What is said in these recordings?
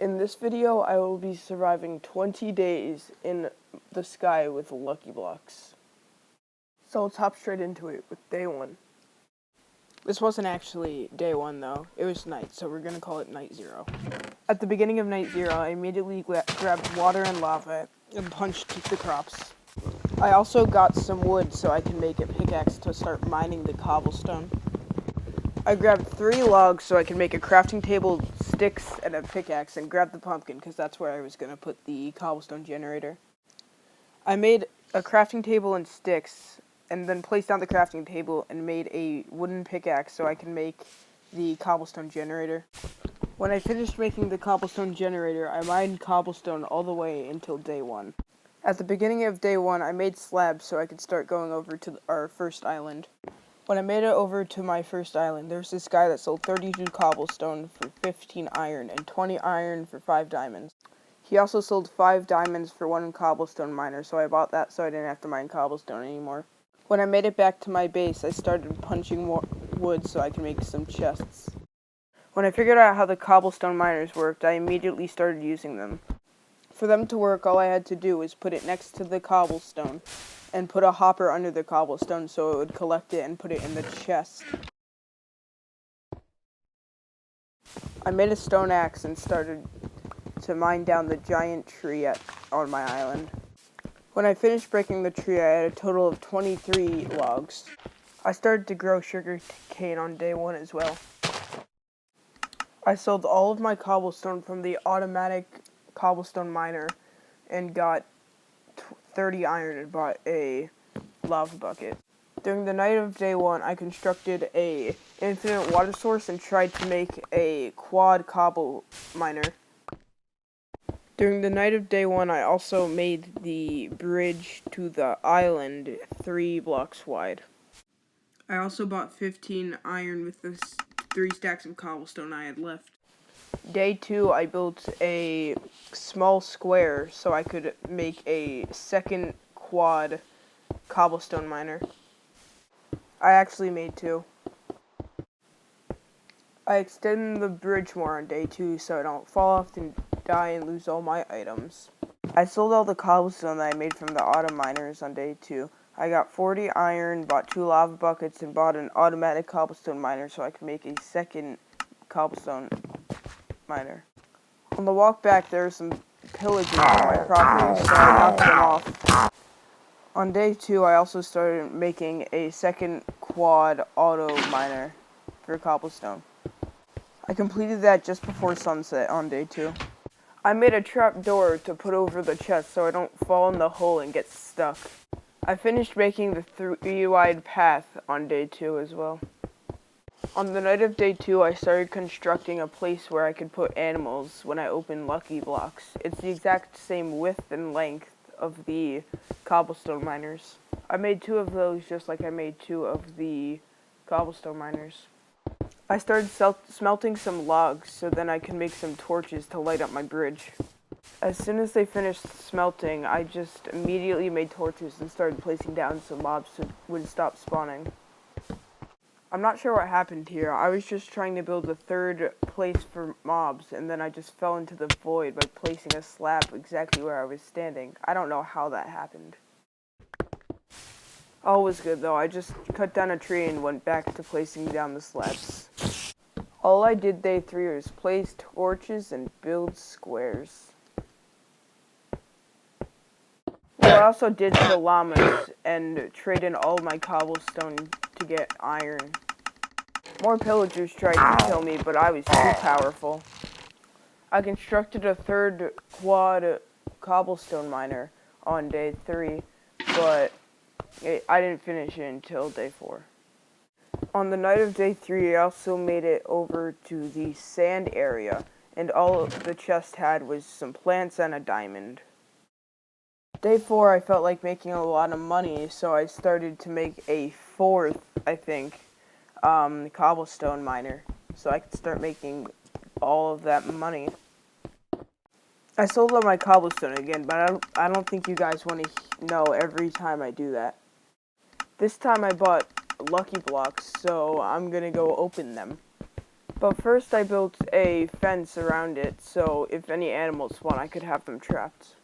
In this video, I will be surviving 20 days in the sky with Lucky Blocks. So let's hop straight into it with day 1. This wasn't actually day 1 though, it was night, so we're gonna call it night 0. At the beginning of night 0, I immediately grabbed water and lava And punched the crops. I also got some wood so I can make a pickaxe to start mining the cobblestone. I grabbed 3 logs so I can make a crafting table, sticks, and a pickaxe, and grabbed the pumpkin because that's where I was going to put the cobblestone generator. I made a crafting table and sticks, and then placed down the crafting table and made a wooden pickaxe so I can make the cobblestone generator. When I finished making the cobblestone generator, I mined cobblestone all the way until day 1. At the beginning of day 1, I made slabs so I could start going over to our first island. When I made it over to my first island, there's this guy that sold 32 cobblestone for 15 iron and 20 iron for 5 diamonds. He also sold 5 diamonds for 1 cobblestone miner, so I bought that so I didn't have to mine cobblestone anymore. When I made it back to my base, I started punching more wood so I could make some chests. When I figured out how the cobblestone miners worked, I immediately started using them. For them to work, all I had to do was put it next to the cobblestone and put a hopper under the cobblestone so it would collect it and put it in the chest. I made a stone axe and started to mine down the giant tree on my island. When I finished breaking the tree, I had a total of 23 logs. I started to grow sugar cane on day 1 as well. I sold all of my cobblestone from the automatic cobblestone miner and got 30 iron and bought a lava bucket. During the night of day 1, I constructed a infinite water source and tried to make a quad cobble miner. During the night of day 1, I also made the bridge to the island 3 blocks wide. I also bought 15 iron with the 3 stacks of cobblestone I had left. Day 2, I built a small square so I could make a second quad cobblestone miner. I actually made 2. I extended the bridge more on day 2 so I don't fall off and die and lose all my items. I sold all the cobblestone that I made from the auto miners on day 2. I got 40 iron, bought 2 lava buckets, and bought an automatic cobblestone miner so I could make a second cobblestone miner. On the walk back, there were some pillagers on my property, so I knocked them off. On day 2, I also started making a second quad auto miner for cobblestone. I completed that just before sunset on day 2. I made a trap door to put over the chest so I don't fall in the hole and get stuck. I finished making the 3-wide path on day 2 as well. On the night of day 2, I started constructing a place where I could put animals when I opened Lucky Blocks. It's the exact same width and length of the cobblestone miners. I made 2 of those just like I made 2 of the cobblestone miners. I started smelting some logs so then I could make some torches to light up my bridge. As soon as they finished smelting, I just immediately made torches and started placing down some mobs so it would stop spawning. I'm not sure what happened here. I was just trying to build a 3rd place for mobs, and then I just fell into the void by placing a slab exactly where I was standing. I don't know how that happened. All was good though. I just cut down a tree and went back to placing down the slabs. All I did day 3 was place torches and build squares. Well, I also did the llamas and trade in all my cobblestone to get iron. More pillagers tried to kill me, but I was too powerful. I constructed a 3rd quad cobblestone miner on day 3, but I didn't finish it until day 4. On the night of day 3, I also made it over to the sand area, and all the chest had was some plants and a diamond. Day 4, I felt like making a lot of money, so I started to make a 4th, I think, cobblestone miner, so I could start making all of that money. I sold all my cobblestone again, but I don't think you guys want to know every time I do that. This time I bought Lucky Blocks, so I'm gonna go open them. But first I built a fence around it, so if any animals spawn, I could have them trapped.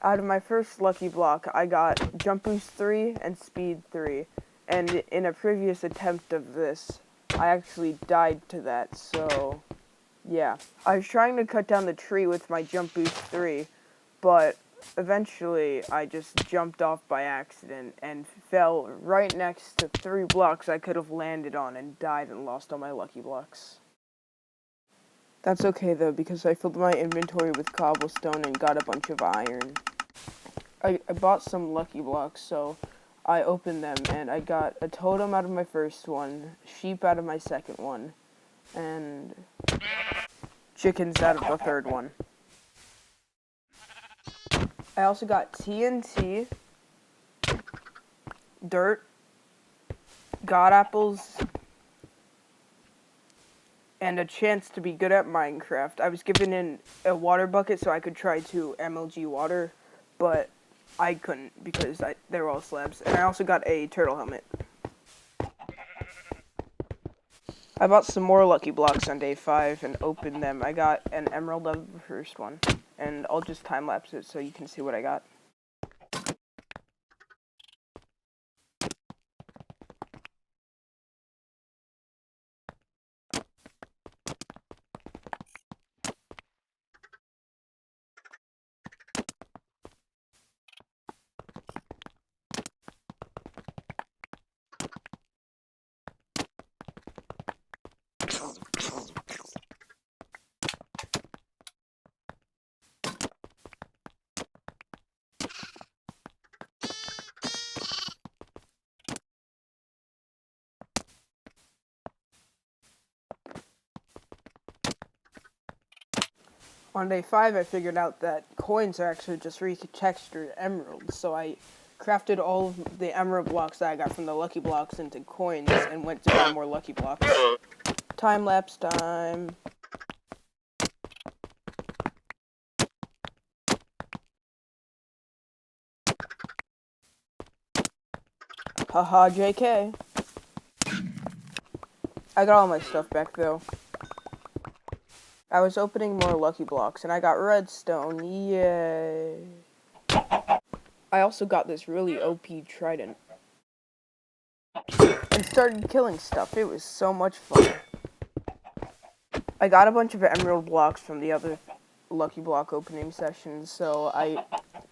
Out of my first lucky block, I got jump boost 3 and speed 3. And in a previous attempt of this, I actually died to that, so yeah. I was trying to cut down the tree with my jump boost 3, but eventually I just jumped off by accident and fell right next to 3 blocks I could have landed on and died and lost all my lucky blocks. That's okay though, because I filled my inventory with cobblestone and got a bunch of iron. I bought some lucky blocks, so I opened them and I got a totem out of my first one, sheep out of my second one, and chickens out of the third one. I also got TNT, dirt, god apples, and a chance to be good at Minecraft. I was given in a water bucket so I could try to MLG water, but I couldn't because they were all slabs. And I also got a turtle helmet. I bought some more lucky blocks on day 5 and opened them. I got an emerald of the first one, and I'll just time lapse it so you can see what I got. On day 5, I figured out that coins are actually just retextured emeralds, so I crafted all of the emerald blocks that I got from the lucky blocks into coins and went to buy more lucky blocks. Time lapse time. Haha, JK. I got all my stuff back though. I was opening more lucky blocks and I got redstone, yay. I also got this really OP trident. And started killing stuff, it was so much fun. I got a bunch of emerald blocks from the other lucky block opening sessions, so I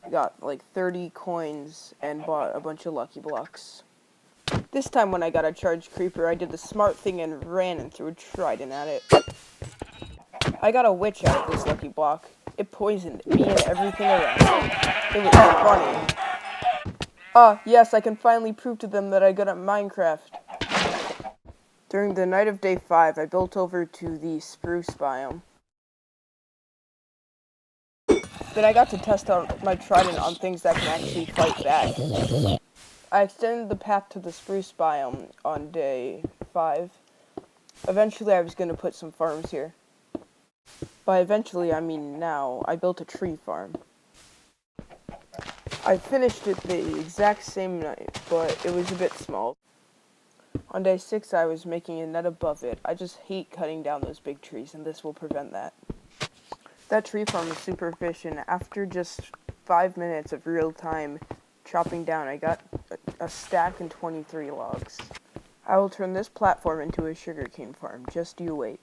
got like 30 coins and bought a bunch of lucky blocks. This time when I got a charged creeper, I did the smart thing and ran and threw a trident at it. I got a witch out of this lucky block. It poisoned me and everything around. It was funny. Ah, yes, I can finally prove to them that I'm good at Minecraft. During the night of day 5, I built over to the spruce biome. Then I got to test out my trident on things that can actually fight back. I extended the path to the spruce biome on day 5. Eventually I was going to put some farms here. By eventually, I mean now. I built a tree farm. I finished it the exact same night, but it was a bit small. On day 6, I was making a net above it. I just hate cutting down those big trees, and this will prevent that. That tree farm is super efficient. After just 5 minutes of real time chopping down, I got a stack and 23 logs. I will turn this platform into a sugarcane farm. Just you wait.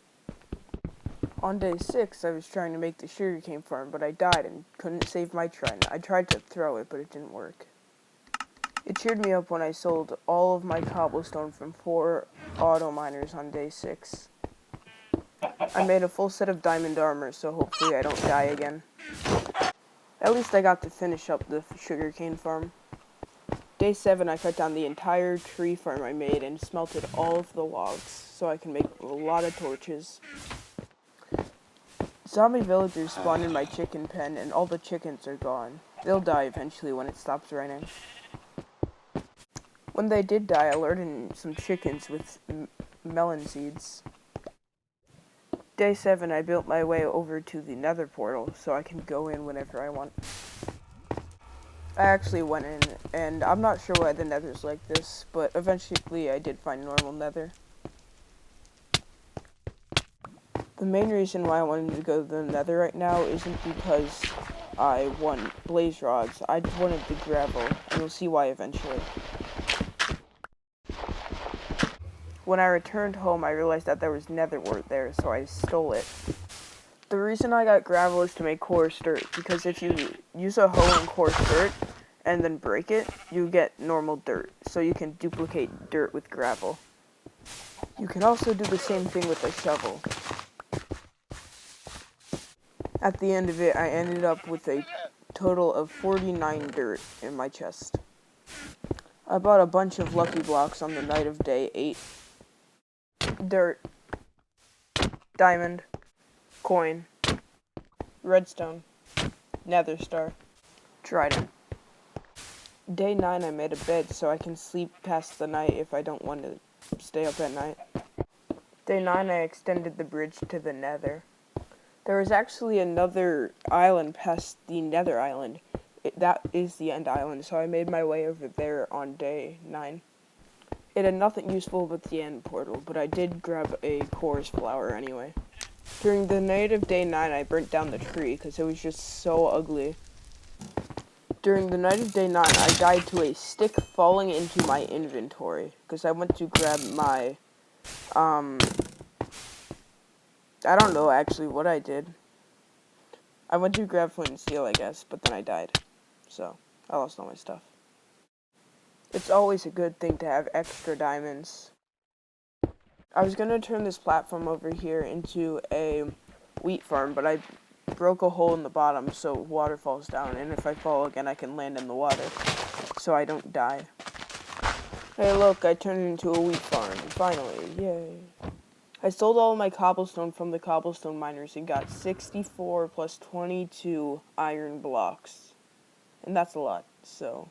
On day 6, I was trying to make the sugarcane farm, but I died and couldn't save my trident. I tried to throw it, but it didn't work. It cheered me up when I sold all of my cobblestone from 4 auto miners on day 6. I made a full set of diamond armor, so hopefully I don't die again. At least I got to finish up the sugarcane farm. Day 7, I cut down the entire tree farm I made and smelted all of the logs, so I can make a lot of torches. Zombie villagers spawned in my chicken pen, and all the chickens are gone. They'll die eventually when it stops raining. When they did die, I lured in some chickens with melon seeds. Day 7, I built my way over to the nether portal, so I can go in whenever I want. I actually went in, and I'm not sure why the nether's like this, but eventually I did find normal nether. The main reason why I wanted to go to the nether right now isn't because I want blaze rods. I wanted the gravel, and you'll see why eventually. When I returned home, I realized that there was nether wart there, so I stole it. The reason I got gravel is to make coarse dirt, because if you use a hoe and coarse dirt, and then break it, you get normal dirt, so you can duplicate dirt with gravel. You can also do the same thing with a shovel. At the end of it, I ended up with a total of 49 dirt in my chest. I bought a bunch of lucky blocks on the night of day 8. Dirt, diamond, coin, redstone, nether star, trident. Day 9 I made a bed so I can sleep past the night if I don't want to stay up at night. Day 9 I extended the bridge to the nether. There was actually another island past the nether island. That is the end island, so I made my way over there on day 9. It had nothing useful but the end portal, but I did grab a chorus flower anyway. During the night of day 9 I burnt down the tree because it was just so ugly. During the night of day 9 I died to a stick falling into my inventory because I went to grab my I don't know actually what I did. I went to grab flint and steel, I guess, but then I died. So, I lost all my stuff. It's always a good thing to have extra diamonds. I was gonna turn this platform over here into a wheat farm, but I broke a hole in the bottom so water falls down, and if I fall again I can land in the water, so I don't die. Hey look, I turned it into a wheat farm, finally, yay. I sold all of my cobblestone from the cobblestone miners and got 64 plus 22 iron blocks. And that's a lot, so.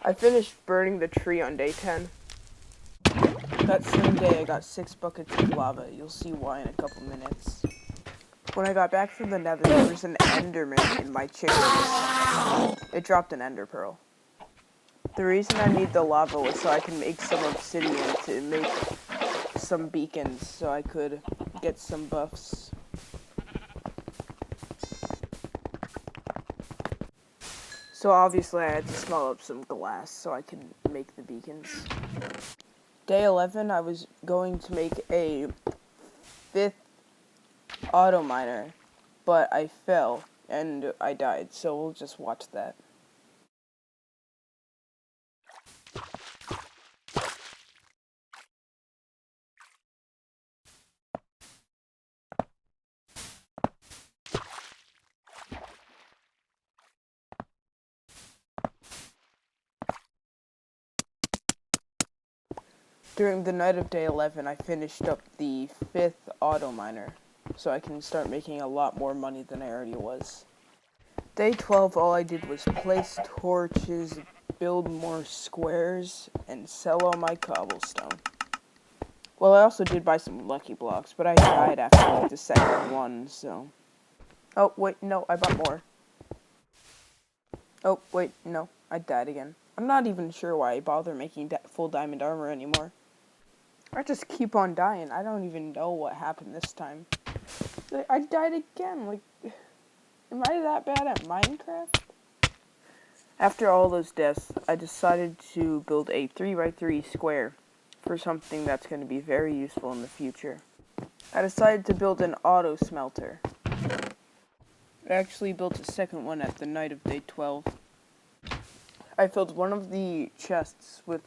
I finished burning the tree on day 10. That same day I got 6 buckets of lava. You'll see why in a couple minutes. When I got back from the nether, there was an enderman in my chickens. It dropped an ender pearl. The reason I need the lava was so I can make some obsidian to make some beacons so I could get some buffs. So obviously I had to smell up some glass so I could make the beacons. Day 11 I was going to make a 5th auto miner, but I fell and I died, so we'll just watch that. During the night of day 11, I finished up the 5th auto miner, so I can start making a lot more money than I already was. Day 12, all I did was place torches, build more squares, and sell all my cobblestone. Well, I also did buy some lucky blocks, but I died after like the second one, so. Oh, wait, no, I bought more. Oh, wait, no, I died again. I'm not even sure why I bother making full diamond armor anymore. I just keep on dying. I don't even know what happened this time. I died again. Like, am I that bad at Minecraft? After all those deaths, I decided to build a 3x3 square for something that's going to be very useful in the future. I decided to build an auto smelter. I actually built a second one at the night of day 12. I filled one of the chests with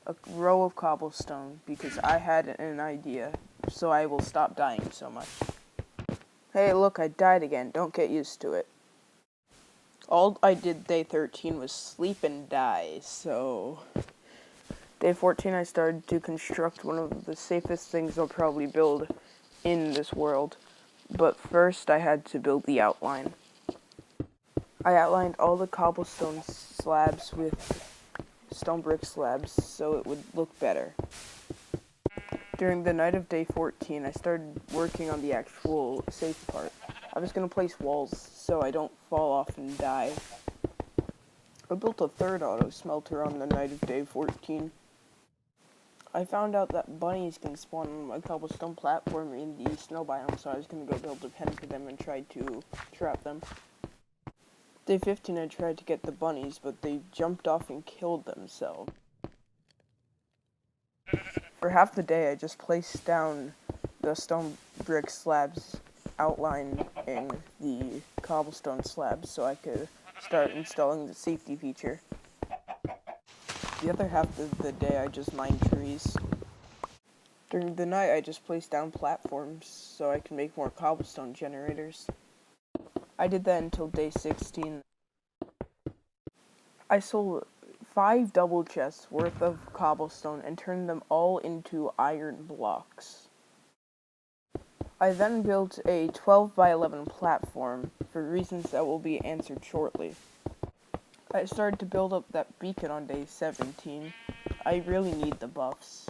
a row of cobblestone because I had an idea, so I will stop dying so much. Hey, look, I died again. Don't get used to it. All I did day 13 was sleep and die, so. Day 14, I started to construct one of the safest things I'll probably build in this world. But first, I had to build the outline. I outlined all the cobblestone slabs with stone brick slabs so it would look better. During the night of day 14, I started working on the actual safe part. I was going to place walls so I don't fall off and die. I built a 3rd auto smelter on the night of day 14. I found out that bunnies can spawn on my cobblestone platform in the snow biome, so I was going to go build a pen for them and try to trap them. Day 15 I tried to get the bunnies, but they jumped off and killed themselves. For half the day I just placed down the stone brick slabs outlining the cobblestone slabs so I could start installing the safety feature. The other half of the day I just mined trees. During the night I just placed down platforms so I can make more cobblestone generators. I did that until day 16. I sold 5 double chests worth of cobblestone and turned them all into iron blocks. I then built a 12 by 11 platform for reasons that will be answered shortly. I started to build up that beacon on day 17. I really need the buffs.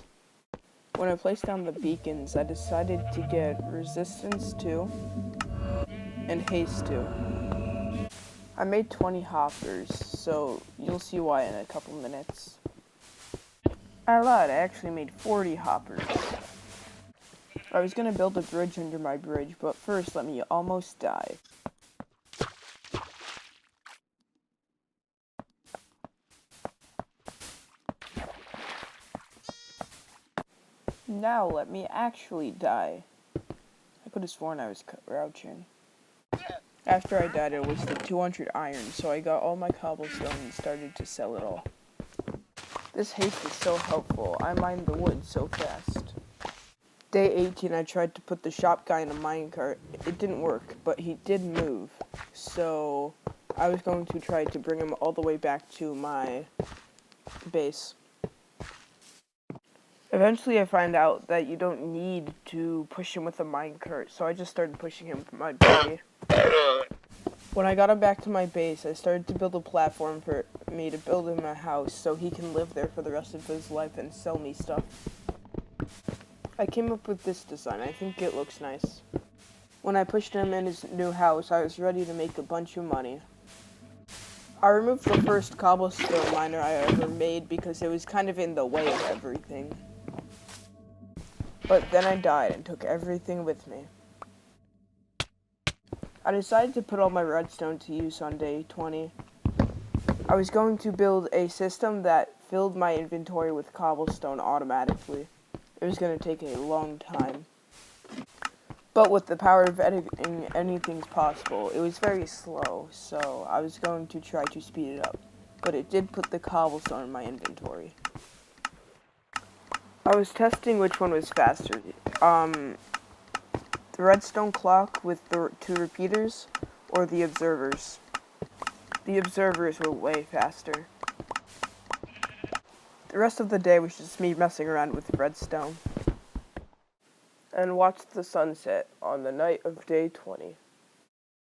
When I placed down the beacons, I decided to get resistance 2 and haste 2. I made 20 hoppers, so you'll see why in a couple minutes. I lied, I actually made 40 hoppers. I was gonna build a bridge under my bridge, but first let me almost die. Now let me actually die. I could have sworn I was crouching. After I died, I wasted 200 iron, so I got all my cobblestone and started to sell it all. This haste is so helpful. I mined the wood so fast. Day 18, I tried to put the shop guy in a minecart. It didn't work, but he did move, so I was going to try to bring him all the way back to my base. Eventually I find out that you don't need to push him with a minecart, so I just started pushing him from my body. When I got him back to my base, I started to build a platform for me to build him a house so he can live there for the rest of his life and sell me stuff. I came up with this design. I think it looks nice. When I pushed him in his new house, I was ready to make a bunch of money. I removed the first cobblestone miner I ever made because it was kind of in the way of everything. But then I died and took everything with me. I decided to put all my redstone to use on day 20. I was going to build a system that filled my inventory with cobblestone automatically. It was going to take a long time. But with the power of editing, anything's possible. It was very slow, so I was going to try to speed it up. But it did put the cobblestone in my inventory. I was testing which one was faster. The redstone clock with the 2 repeaters, or the observers. The observers were way faster. The rest of the day was just me messing around with redstone. And watched the sunset on the night of day 20.